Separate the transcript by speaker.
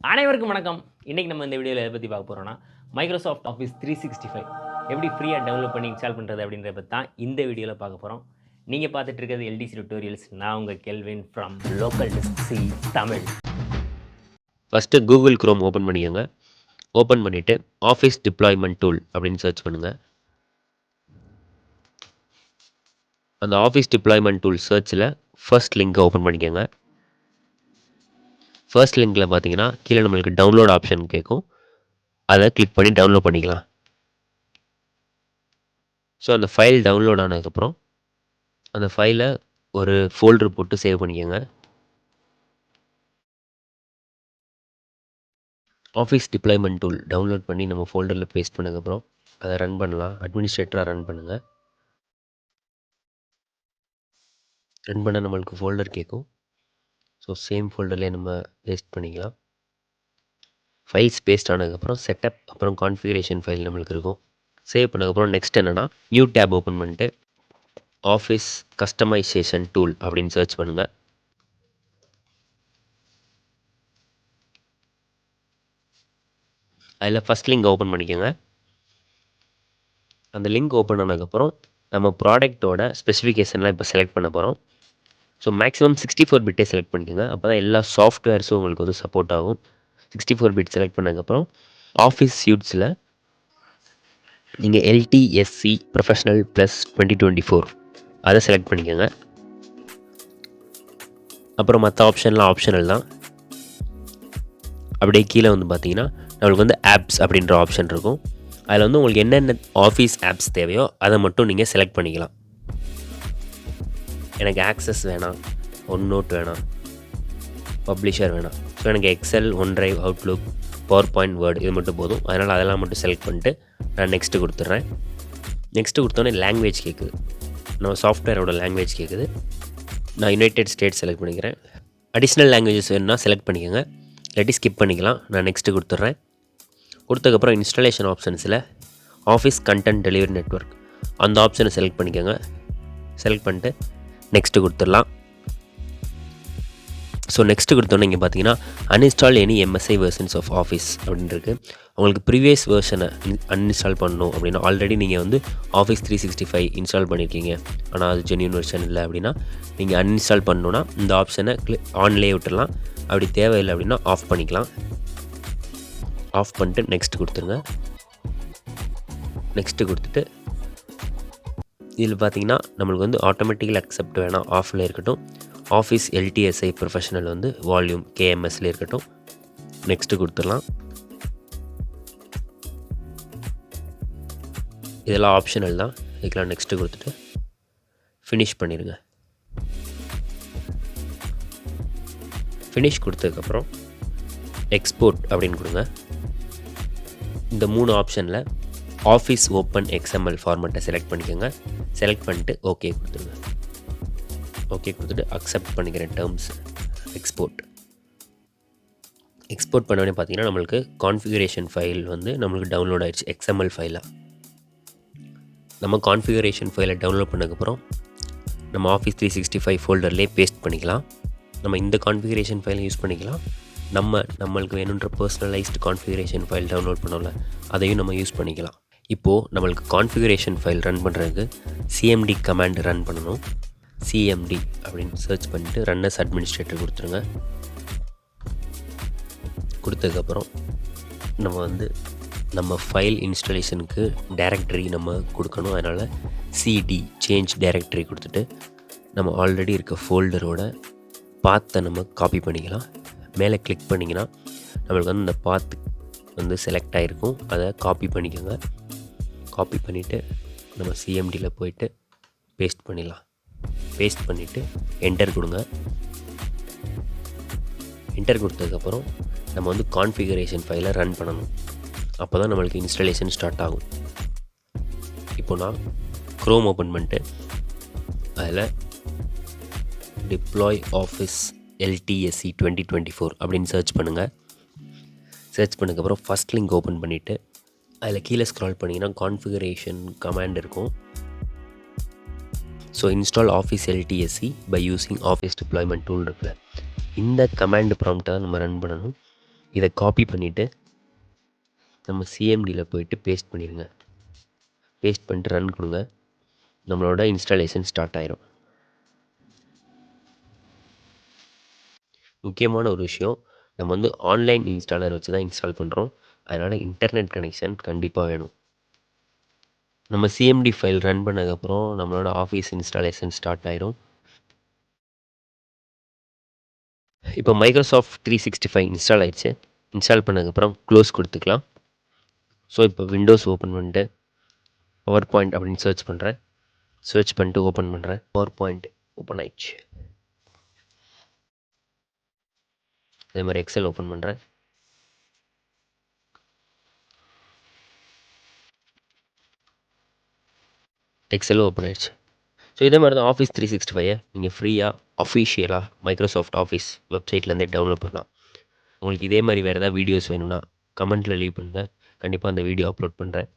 Speaker 1: அனைவருக்கும் வணக்கம். இன்னைக்கு நம்ம இந்த வீடியோல எத பத்தி பார்க்க போறோம்னா, Microsoft Office 365 எப்படி ஃப்ரீயா டவுன்லோட் பண்ணி இன்ஸ்டால் பண்றது அப்படின்றத பத்தி தான் இந்த வீடியோல பார்க்க போறோம். நீங்க பார்த்துட்டு இருக்கிறது LDC Tutorials. நான் உங்க kelvin from local desk C Tamil.
Speaker 2: First Google chrome open பண்ணிக்கோங்க. ஓப்பன் பண்ணிவிட்டு ஆஃபீஸ் டிப்ளாய்மெண்ட் டூல் அப்படின்னு சர்ச் பண்ணுங்கள். அந்த ஆஃபீஸ் டிப்ளாய்மெண்ட் டூல் சர்ச்சில் ஃபர்ஸ்ட் லிங்க்கை ஓப்பன் பண்ணிக்கோங்க. ஃபர்ஸ்ட் லிங்க்கில் பார்த்தீங்கன்னா கீழே நம்மளுக்கு டவுன்லோட் ஆப்ஷன் கேட்கும். அதை கிளிக் பண்ணி டவுன்லோட் பண்ணிக்கலாம். ஸோ அந்த ஃபைல் டவுன்லோட் ஆனதுக்கப்புறம் அந்த ஃபைலை ஒரு ஃபோல்டர் போட்டு சேவ் பண்ணிக்கோங்க. ஆஃபீஸ் டிப்ளாய்மெண்ட் டூல் டவுன்லோட் பண்ணி நம்ம ஃபோல்டரில் பேஸ்ட் பண்ணதுக்கப்புறம் அதை ரன் பண்ணலாம். அட்மினிஸ்ட்ரேட்டராக ரன் பண்ணுங்கள். ரன் பண்ண நம்மளுக்கு ஃபோல்டர் கேட்கும். ஸோ சேம் ஃபோல்டர்லேயே நம்ம பேஸ்ட் பண்ணிக்கலாம். ஃபைல்ஸ் பேஸ்ட் ஆனதுக்கப்புறம் செட்டப் அப்புறம் கான்ஃபிகரேஷன் ஃபைல் நம்மளுக்கு இருக்கும். சேவ் பண்ணதுக்கப்புறம் நெக்ஸ்ட் என்னென்னா நியூ டேப் ஓப்பன் பண்ணிட்டு ஆஃபீஸ் கஸ்டமைசேஷன் டூல் அப்படின்னு சர்ச் பண்ணுங்கள். அதில் ஃபஸ்ட் லிங்க் ஓப்பன் பண்ணிக்கோங்க. அந்த லிங்க் ஓப்பன் ஆனதுக்கப்புறம் நம்ம ப்ராடக்ட்டோட ஸ்பெசிஃபிகேஷன்லாம் இப்போ செலக்ட் பண்ண போகிறோம். ஸோ மேக்ஸிமம் 64 பிட்டே செலக்ட் பண்ணிக்கோங்க. அப்போ தான் எல்லா சாஃப்ட்வேர்ஸும் உங்களுக்கு வந்து சப்போர்ட் ஆகும். 64 பிட் செலக்ட் பண்ணதுக்கப்புறம் ஆஃபீஸ் சூட்ஸில் நீங்கள் LTSC ப்ரொஃபஷனல் ப்ளஸ் 2024 அதை செலக்ட் பண்ணிக்கோங்க. அப்புறம் மற்ற ஆப்ஷன்லாம் ஆப்ஷனல் தான். அப்படியே கீழே வந்து பார்த்தீங்கன்னா நம்மளுக்கு வந்து ஆப்ஸ் அப்படின்ற ஆப்ஷன் இருக்கும். அதில் வந்து உங்களுக்கு என்னென்ன ஆஃபீஸ் ஆப்ஸ் தேவையோ அதை மட்டும் நீங்கள் செலக்ட் பண்ணிக்கலாம். எனக்கு ஆக்சஸ் வேணாம், ஒன்நோட் வேணாம், பப்ளிஷர் வேணாம். ஸோ எனக்கு Excel, OneDrive, Outlook, PowerPoint, Word இது மட்டும் போதும். அதனால் அதெல்லாம் மட்டும் செலக்ட் பண்ணிட்டு நான் நெக்ஸ்ட்டு கொடுத்துட்றேன். நெக்ஸ்ட்டு கொடுத்தோன்னே லாங்குவேஜ் கேட்குது. நம்ம சாஃப்ட்வேரோட லாங்குவேஜ் கேட்குது. நான் யுனைடெட் ஸ்டேட்ஸ் செலக்ட் பண்ணிக்கிறேன். அடிஷ்னல் லாங்குவேஜஸ் வேணுன்னா செலக்ட் பண்ணிக்கோங்க, இல்லாட்டி ஸ்கிப் பண்ணிக்கலாம். நான் நெக்ஸ்ட்டு கொடுத்துட்றேன். கொடுத்ததுக்கப்புறம் இன்ஸ்டாலேஷன் ஆப்ஷன்ஸில் ஆஃபீஸ் கண்டென்ட் டெலிவரி நெட்வொர்க் அந்த ஆப்ஷனை செலக்ட் பண்ணிக்கோங்க. செலக்ட் பண்ணிட்டு நெக்ஸ்ட்டு கொடுத்துடலாம். ஸோ நெக்ஸ்ட்டு கொடுத்தோன்னே இங்கே பார்த்தீங்கன்னா uninstall any MSI versions of Office அப்படின்னு இருக்குது. உங்களுக்கு ப்ரீவியஸ் வெர்ஷனை அன்இன்ஸ்டால் பண்ணணும் அப்படின்னா, ஆல்ரெடி நீங்கள் வந்து ஆஃபீஸ் 365 இன்ஸ்டால் பண்ணியிருக்கீங்க, ஆனால் அது ஜென்யூன் வெர்ஷன் இல்லை அப்படின்னா, நீங்கள் அன்இன்ஸ்டால் பண்ணணுன்னா இந்த ஆப்ஷனை ஆன்லேயே விட்டுடலாம். அப்படி தேவையில்லை அப்படின்னா ஆஃப் பண்ணிக்கலாம். ஆஃப் பண்ணிட்டு நெக்ஸ்ட் கொடுத்துருங்க. நெக்ஸ்ட்டு கொடுத்துட்டு இதில் பார்த்தீங்கன்னா நம்மளுக்கு வந்து ஆட்டோமேட்டிக்கல் அக்செப்ட் வேணாம், ஆஃபில் இருக்கட்டும். ஆஃபீஸ் LTSI ப்ரொஃபஷனல் வந்து வால்யூம் KMSல இருக்கட்டும். நெக்ஸ்ட்டு கொடுத்துடலாம். இதெல்லாம் ஆப்ஷனல் தான். இதுக்கெல்லாம் நெக்ஸ்ட்டு கொடுத்துட்டு ஃபினிஷ் பண்ணிடுங்க. ஃபினிஷ் கொடுத்ததுக்கப்புறம் எக்ஸ்போர்ட் அப்படின்னு கொடுங்க. இந்த 3 ஆப்ஷனில் ஆஃபீஸ் ஓப்பன் XML ஃபார்மேட்டை செலக்ட் பண்ணிக்கோங்க. செலக்ட் பண்ணிட்டு ஓகே கொடுத்துருங்க. ஓகே கொடுத்துட்டு அக்செப்ட் பண்ணிக்கிறேன் டேர்ம்ஸ். எக்ஸ்போர்ட் பண்ணோடனே பார்த்தீங்கன்னா நம்மளுக்கு கான்ஃபிகரேஷன் ஃபைல் வந்து நம்மளுக்கு டவுன்லோட் ஆகிடுச்சு XML ஃபைலாக. நம்ம கான்ஃபிகரேஷன் ஃபைலை டவுன்லோட் பண்ணதுக்கப்புறம் நம்ம ஆஃபீஸ் 365 ஃபோல்டர்லேயே பேஸ்ட் பண்ணிக்கலாம். நம்ம இந்த கான்ஃபிகரேஷன் ஃபைலை யூஸ் பண்ணிக்கலாம். நம்மளுக்கு வேணுன்ற பர்சனலைஸ்டு கான்ஃபிகரேஷன் ஃபைல் டவுன்லோட் பண்ணோம்ல, அதையும் நம்ம யூஸ் பண்ணிக்கலாம். இப்போது நம்மளுக்கு கான்ஃபிகரேஷன் ஃபைல் ரன் பண்ணுறதுக்கு CMD கமாண்ட் ரன் பண்ணணும். CMD அப்படின்னு சர்ச் பண்ணிவிட்டு ரன் அஸ் அட்மினிஸ்ட்ரேட்டர் கொடுத்துருங்க. கொடுத்ததுக்கப்புறம் நம்ம வந்து நம்ம ஃபைல் இன்ஸ்டாலேஷனுக்கு டைரக்டரி நம்ம கொடுக்கணும். அதனால் CD சேஞ்ச் டைரக்டரி கொடுத்துட்டு நம்ம ஆல்ரெடி இருக்க ஃபோல்டரோட பாத்தை நம்ம காப்பி பண்ணிக்கலாம். மேலே கிளிக் பண்ணிங்கன்னா நம்மளுக்கு வந்து இந்த பாத்து வந்து செலக்ட் ஆகிருக்கும். அதை காப்பி பண்ணிக்கோங்க. காப்பி பண்ணிவிட்டு நம்ம CMDயில் போயிட்டு பேஸ்ட் பண்ணிடலாம். பேஸ்ட் பண்ணிவிட்டு என்டர் கொடுங்க. என்டர் கொடுத்ததுக்கப்புறம் நம்ம வந்து கான்ஃபிகரேஷன் ஃபைலை ரன் பண்ணணும். அப்போ தான் நம்மளுக்கு இன்ஸ்டாலேஷன் ஸ்டார்ட் ஆகும். இப்போ நான் க்ரோம் ஓப்பன் பண்ணிட்டு அதில் டிப்ளாய் ஆஃபீஸ் LTSC 2024 அப்படின்னு சர்ச் பண்ணுங்கள். சர்ச் பண்ணதுக்கப்புறம் ஃபஸ்ட் லிங்க் ஓப்பன் பண்ணிவிட்டு அதில் கீழே ஸ்க்ரால் பண்ணிங்கன்னா கான்ஃபிகரேஷன் கமாண்ட் இருக்கும். So install Office LTSC by using Office deployment tool இருக்குல்ல, இந்த கமாண்ட் ப்ராம்ப்டை நம்ம ரன் பண்ணணும். இதை காப்பி பண்ணிவிட்டு நம்ம சிஎம்டியில் போயிட்டு பேஸ்ட் பண்ணிடுங்க. பேஸ்ட் பண்ணிட்டு ரன் கொடுங்க. நம்மளோட இன்ஸ்டாலேஷன் ஸ்டார்ட் ஆயிரும். முக்கியமான ஒரு விஷயம், நம்ம வந்து ஆன்லைன் இன்ஸ்டாலர் வச்சு தான் இன்ஸ்டால் பண்ணுறோம். அதனால் இன்டர்நெட் கனெக்ஷன் கண்டிப்பாக வேணும். நம்ம சிஎம்டி ஃபைல் ரன் பண்ணதுக்கப்புறம் நம்மளோட ஆஃபீஸ் இன்ஸ்டாலேஷன் ஸ்டார்ட் ஆயிரும். இப்போ மைக்ரோசாஃப்ட் 365 இன்ஸ்டால் ஆயிடுச்சு. இன்ஸ்டால் பண்ணதுக்கப்புறம் க்ளோஸ் கொடுத்துக்கலாம். ஸோ இப்போ விண்டோஸ் ஓப்பன் பண்ணிட்டு பவர் பாயிண்ட் அப்படின்னு சர்ச் பண்ணுறேன். சர்ச் பண்ணிட்டு ஓப்பன் பண்ணுறேன். பவர் பாயிண்ட் ஓப்பன் ஆயிடுச்சு. அதே மாதிரி எக்ஸல் ஓப்பன் பண்ணுறேன். எக்ஸலும் ஓப்பன் ஆயிடுச்சு. ஸோ இதே மாதிரி தான் ஆஃபீஸ் 365 நீங்கள் ஃப்ரீயாக அஃபிஷியலாக மைக்ரோசாஃப்ட் ஆஃபீஸ் வெப்சைட்லேருந்தே டவுன்லோட் பண்ணலாம். உங்களுக்கு இதே மாதிரி வேறு ஏதாவது வீடியோஸ் வேணும்னா கமெண்ட்டில் லீவ் பண்ணுங்கள். கண்டிப்பாக அந்த வீடியோ அப்லோட் பண்ணுறேன்.